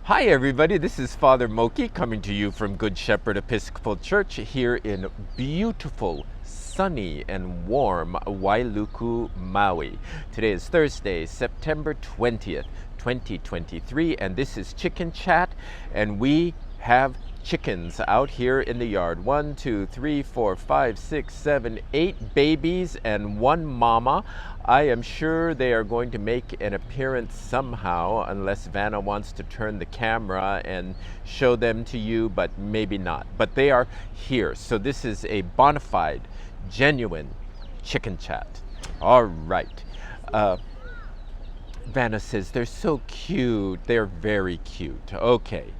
Hi everybody, this is Father Moki coming to you from Good Shepherd Episcopal Church here in beautiful, sunny and warm Wailuku, Maui. Today is Thursday, September 20th, 2023, and this is Chicken Chat, and we have chickens out here in the yard. 1, 2, 3, 4, 5, 6, 7, 8 babies and 1 mama. I am sure they are going to make an appearance somehow, unless Vanna wants to turn the camera and show them to you, but maybe not. But they are here. So this is a bona fide, genuine chicken chat. All right. Vanna says they're so cute. They're very cute. Okay.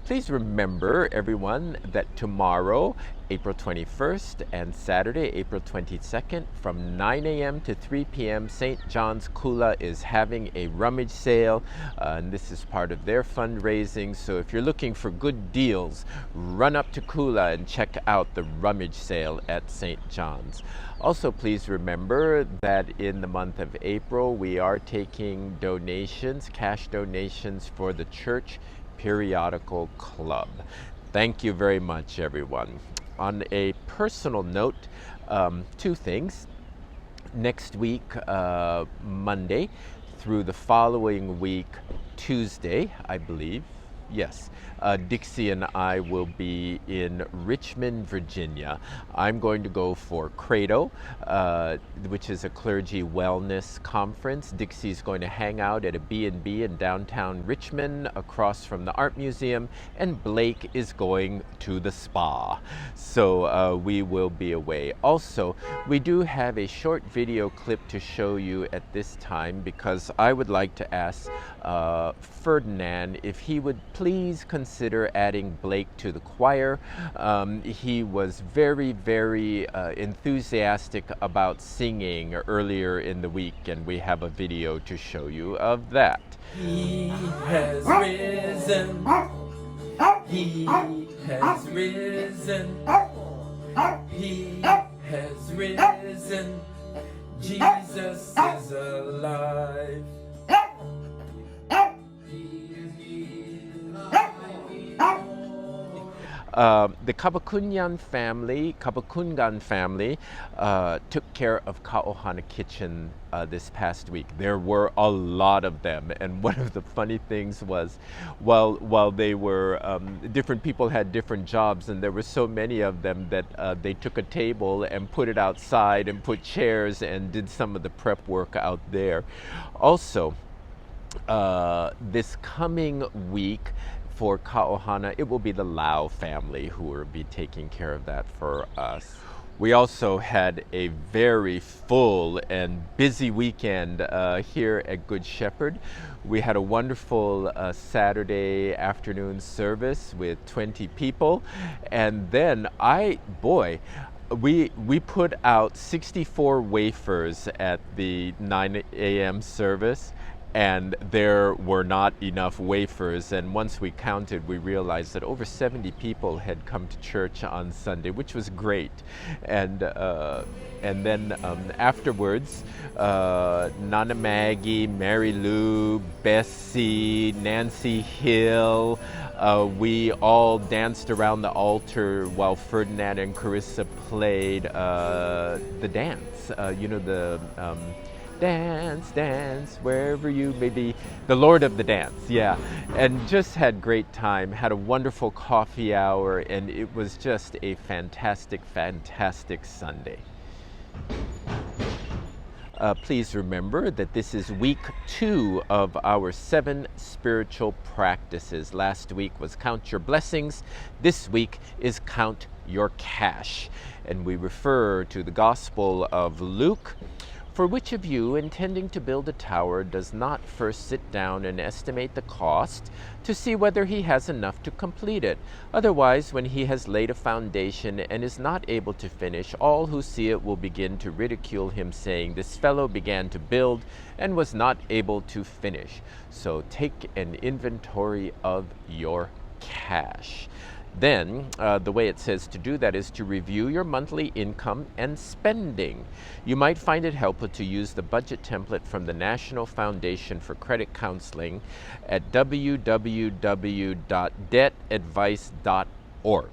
Please remember, everyone, that tomorrow, April 21st, and Saturday, April 22nd, from 9 a.m. to 3 p.m., St. John's Kula is having a rummage sale, and this is part of their fundraising. So if you're looking for good deals, run up to Kula and check out the rummage sale at St. John's. Also, please remember that in the month of April, we are taking donations, cash donations for the church periodical club. Thank you very much, everyone. On a personal note, 2 things. Next week, Monday, through the following week, Tuesday, I believe. Yes, Dixie and I will be in Richmond, Virginia. I'm going to go for Credo, which is a clergy wellness conference. Dixie's going to hang out at a B&B in downtown Richmond across from the Art Museum, and Blake is going to the spa. So we will be away. Also, we do have a short video clip to show you at this time, because I would like to ask Ferdinand if he would please consider adding Blake to the choir. He was very, very enthusiastic about singing earlier in the week, and we have a video to show you of that. He has risen. He has risen. He has risen. Jesus is alive. The Kabakungan family took care of Ka'ohana Kitchen this past week. There were a lot of them, and one of the funny things was, while they were, different people had different jobs, and there were so many of them that they took a table and put it outside and put chairs and did some of the prep work out there. Also, this coming week, for Ka'ohana, it will be the Lau family who will be taking care of that for us. We also had a very full and busy weekend here at Good Shepherd. We had a wonderful Saturday afternoon service with 20 people, and then we put out 64 wafers at the 9 a.m. service, and there were not enough wafers, and once we counted, we realized that over 70 people had come to church on Sunday, which was great. And then afterwards, Nana Maggie, Mary Lou, Bessie, Nancy Hill, we all danced around the altar while Ferdinand and Carissa played the dance, dance, dance, wherever you may be, the Lord of the Dance, yeah. And just had great time, had a wonderful coffee hour, and it was just a fantastic, fantastic Sunday. Please remember that this is week 2 of our 7 spiritual practices. Last week was Count Your Blessings. This week is Count Your Cash. And we refer to the Gospel of Luke. For which of you, intending to build a tower, does not first sit down and estimate the cost to see whether he has enough to complete it? Otherwise, when he has laid a foundation and is not able to finish, all who see it will begin to ridicule him, saying, "This fellow began to build and was not able to finish." So take an inventory of your cash. Then the way it says to do that is to review your monthly income and spending. You might find it helpful to use the budget template from the National Foundation for Credit Counseling at www.debtadvice.org.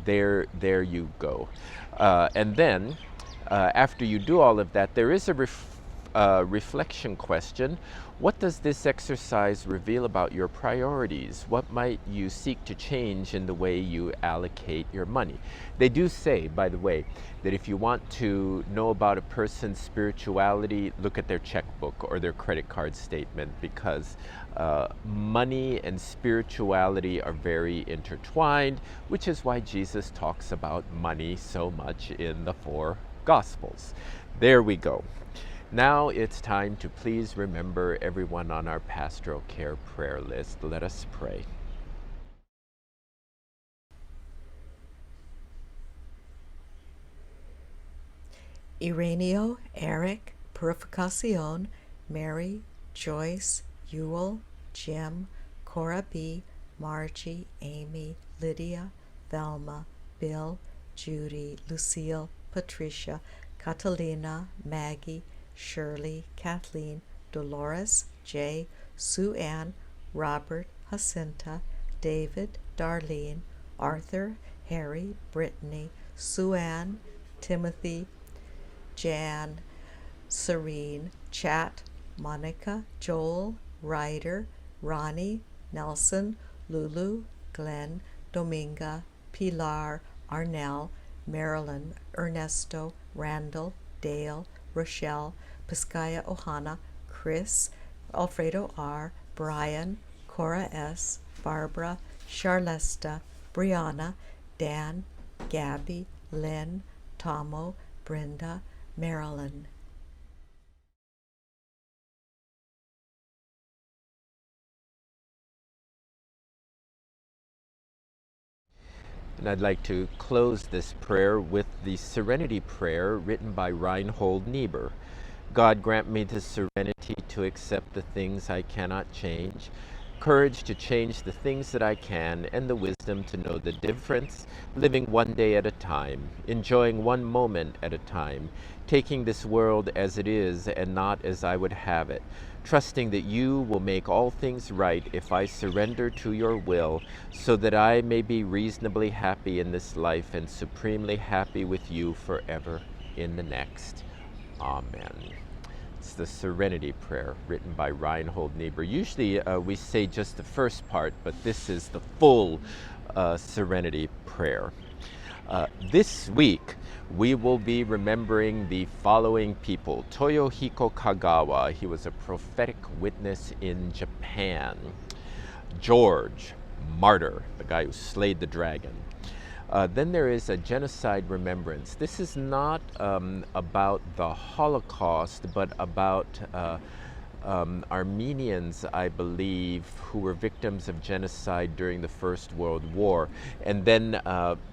There you go. And then after you do all of that, there is a reflection question. What does this exercise reveal about your priorities? What might you seek to change in the way you allocate your money? They do say, by the way, that if you want to know about a person's spirituality, look at their checkbook or their credit card statement, because money and spirituality are very intertwined, which is why Jesus talks about money so much in the 4 Gospels. There we go. Now it's time to please remember everyone on our pastoral care prayer list. Let us pray. Ireneo, Eric, Purificacion, Mary, Joyce, Ewell, Jim, Cora B., Margie, Amy, Lydia, Velma, Bill, Judy, Lucille, Patricia, Catalina, Maggie, Shirley, Kathleen, Dolores, Jay, Sue Ann, Robert, Jacinta, David, Darlene, Arthur, Harry, Brittany, Sue Ann, Timothy, Jan, Serene, Chat, Monica, Joel, Ryder, Ronnie, Nelson, Lulu, Glenn, Dominga, Pilar, Arnell, Marilyn, Ernesto, Randall, Dale, Rochelle, Piscaya Ohana, Chris, Alfredo R., Brian, Cora S., Barbara, Charlesta, Brianna, Dan, Gabby, Lynn, Tomo, Brenda, Marilyn. And I'd like to close this prayer with the Serenity Prayer written by Reinhold Niebuhr. God, grant me the serenity to accept the things I cannot change, courage to change the things that I can, and the wisdom to know the difference, living one day at a time, enjoying one moment at a time, taking this world as it is and not as I would have it, trusting that you will make all things right if I surrender to your will, so that I may be reasonably happy in this life and supremely happy with you forever in the next. Amen. It's the Serenity Prayer written by Reinhold Niebuhr. Usually we say just the first part, but this is the full Serenity Prayer. This week, we will be remembering the following people. Toyohiko Kagawa, he was a prophetic witness in Japan. George, martyr, the guy who slayed the dragon. Then there is a genocide remembrance. This is not about the Holocaust, but about Armenians, I believe, who were victims of genocide during the First World War. And then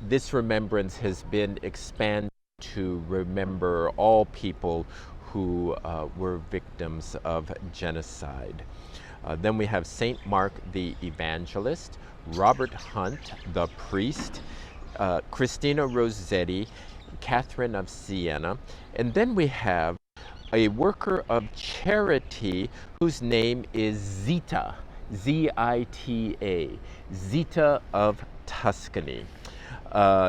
this remembrance has been expanded to remember all people who were victims of genocide. Then we have Saint Mark the Evangelist, Robert Hunt the priest, Christina Rossetti, Catherine of Siena, and then we have a worker of charity whose name is Zita, Z-I-T-A, Zita of Tuscany.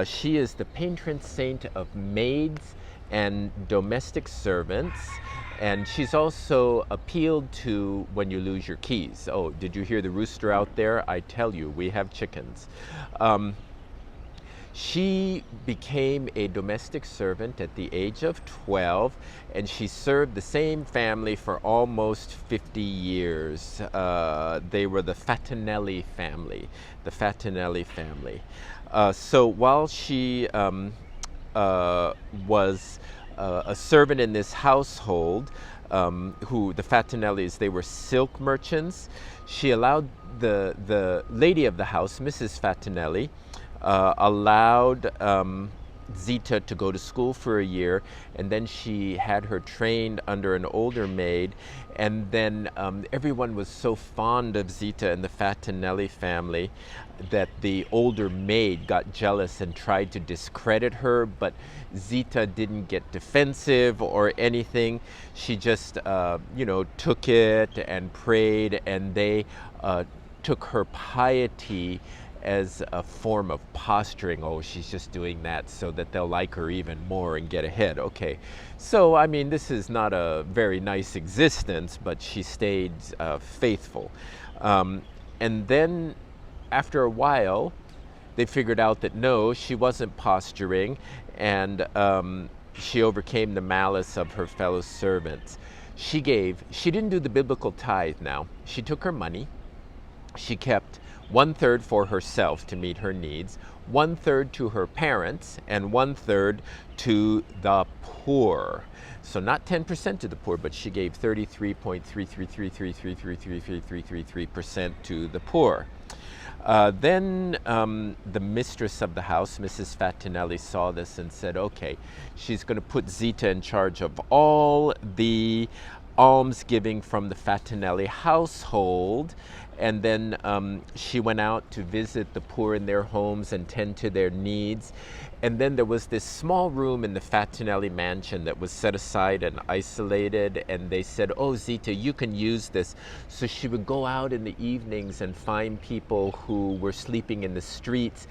She is the patron saint of maids and domestic servants, and she's also appealed to when you lose your keys. Oh, did you hear the rooster out there? I tell you, we have chickens. She became a domestic servant at the age of 12, and she served the same family for almost 50 years. They were the Fatinelli family, So while she was a servant in this household, who the Fatinellis, they were silk merchants, she allowed the lady of the house, Mrs. Fatinelli, allowed Zita to go to school for a year, and then she had her trained under an older maid, and then everyone was so fond of Zita and the Fatinelli family that the older maid got jealous and tried to discredit her, but Zita didn't get defensive or anything. She just, took it and prayed, and they took her piety as a form of posturing. Oh, she's just doing that so that they'll like her even more and get ahead. Okay, so I mean, this is not a very nice existence, but she stayed faithful. And then after a while, they figured out that no, she wasn't posturing, and she overcame the malice of her fellow servants. She didn't do the biblical tithe now. She took her money, she kept 1/3 for herself to meet her needs, 1/3 to her parents, and 1/3 to the poor. So not 10% to the poor, but she gave 33.333333333% to the poor. Then the mistress of the house, Mrs. Fatinelli, saw this and said, okay, she's going to put Zita in charge of all the almsgiving from the Fatinelli household. And then she went out to visit the poor in their homes and tend to their needs. And then there was this small room in the Fatinelli mansion that was set aside and isolated, and they said, oh, Zita, you can use this. So she would go out in the evenings and find people who were sleeping in the streets,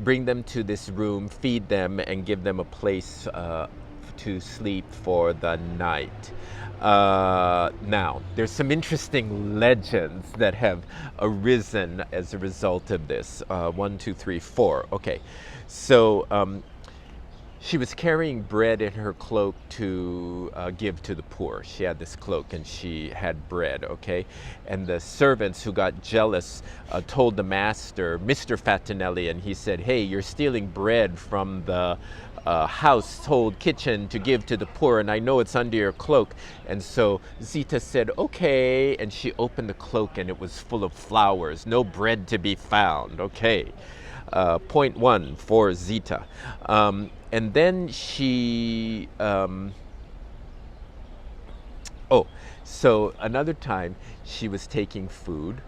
bring them to this room, feed them, and give them a place to sleep for the night. Now, there's some interesting legends that have arisen as a result of this. 1, 2, 3, 4. Okay, so she was carrying bread in her cloak to give to the poor. She had this cloak and she had bread, okay? And the servants who got jealous told the master, Mr. Fatinelli, and he said, hey, you're stealing bread from the household kitchen to give to the poor, and I know it's under your cloak. And so Zita said, okay, and she opened the cloak and it was full of flowers, no bread to be found. Okay, point 1 for Zita. And then she, so another time she was taking food.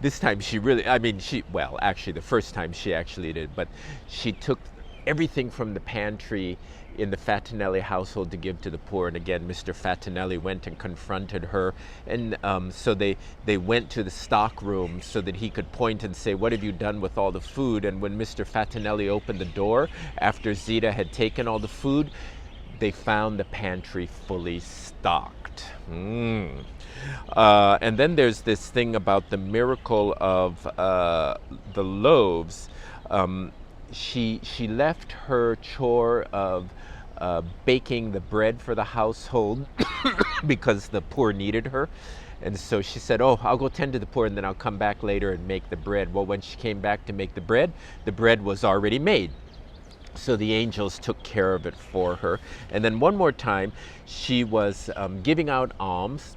This time she really, actually the first time she actually did, but she took everything from the pantry in the Fatinelli household to give to the poor. And again, Mr. Fatinelli went and confronted her, and so they went to the stock room so that he could point and say, what have you done with all the food? And when Mr. Fatinelli opened the door after Zita had taken all the food, they found the pantry fully stocked. And then there's this thing about the miracle of the loaves. She left her chore of baking the bread for the household because the poor needed her. And so she said, oh, I'll go tend to the poor and then I'll come back later and make the bread. Well, when she came back to make the bread was already made. So the angels took care of it for her. And then one more time, she was giving out alms,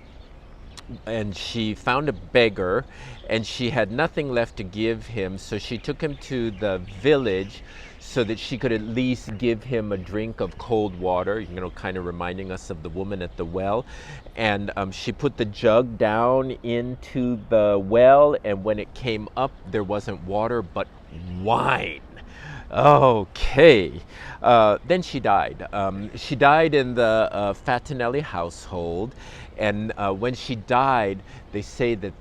and she found a beggar, and she had nothing left to give him, so she took him to the village so that she could at least give him a drink of cold water, kind of reminding us of the woman at the well. And she put the jug down into the well, and when it came up, there wasn't water but wine. Okay, then she died. She died in the Fatinelli household, and when she died, they say that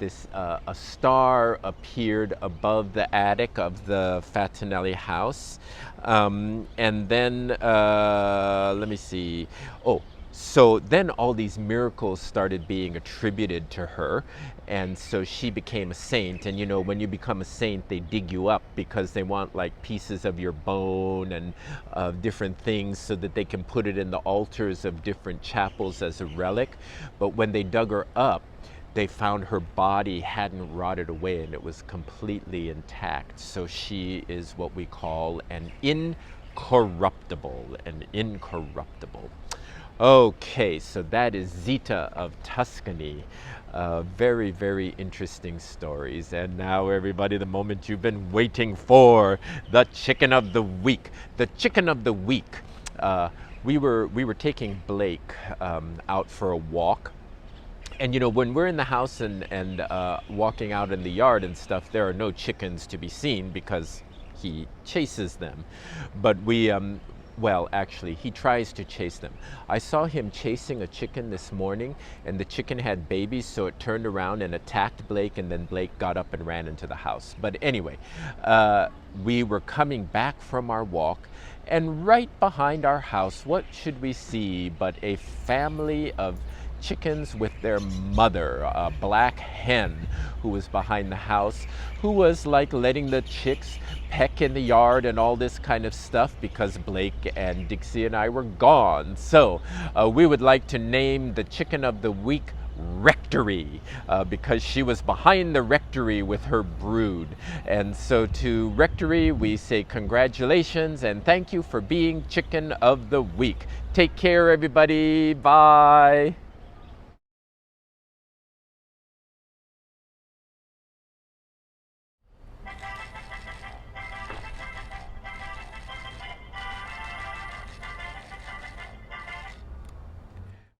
a star appeared above the attic of the Fatinelli house, and then let me see. So then all these miracles started being attributed to her, and so she became a saint. And when you become a saint, they dig you up because they want like pieces of your bone and different things so that they can put it in the altars of different chapels as a relic. But when they dug her up, they found her body hadn't rotted away and it was completely intact. So she is what we call an incorruptible. Okay, so that is Zita of Tuscany. Very, very interesting stories. And now, everybody, the moment you've been waiting for, the chicken of the week. The chicken of the week. We were taking Blake out for a walk. And when we're in the house and walking out in the yard and stuff, there are no chickens to be seen because he chases them. But well, actually, he tries to chase them. I saw him chasing a chicken this morning, and the chicken had babies, so it turned around and attacked Blake, and then Blake got up and ran into the house. But anyway, we were coming back from our walk, and right behind our house, what should we see but a family of chickens with their mother, a black hen who was behind the house, who was like letting the chicks peck in the yard and all this kind of stuff because Blake and Dixie and I were gone. So we would like to name the chicken of the week Rectory, because she was behind the rectory with her brood. And so to Rectory we say congratulations and thank you for being chicken of the week. Take care, everybody. Bye.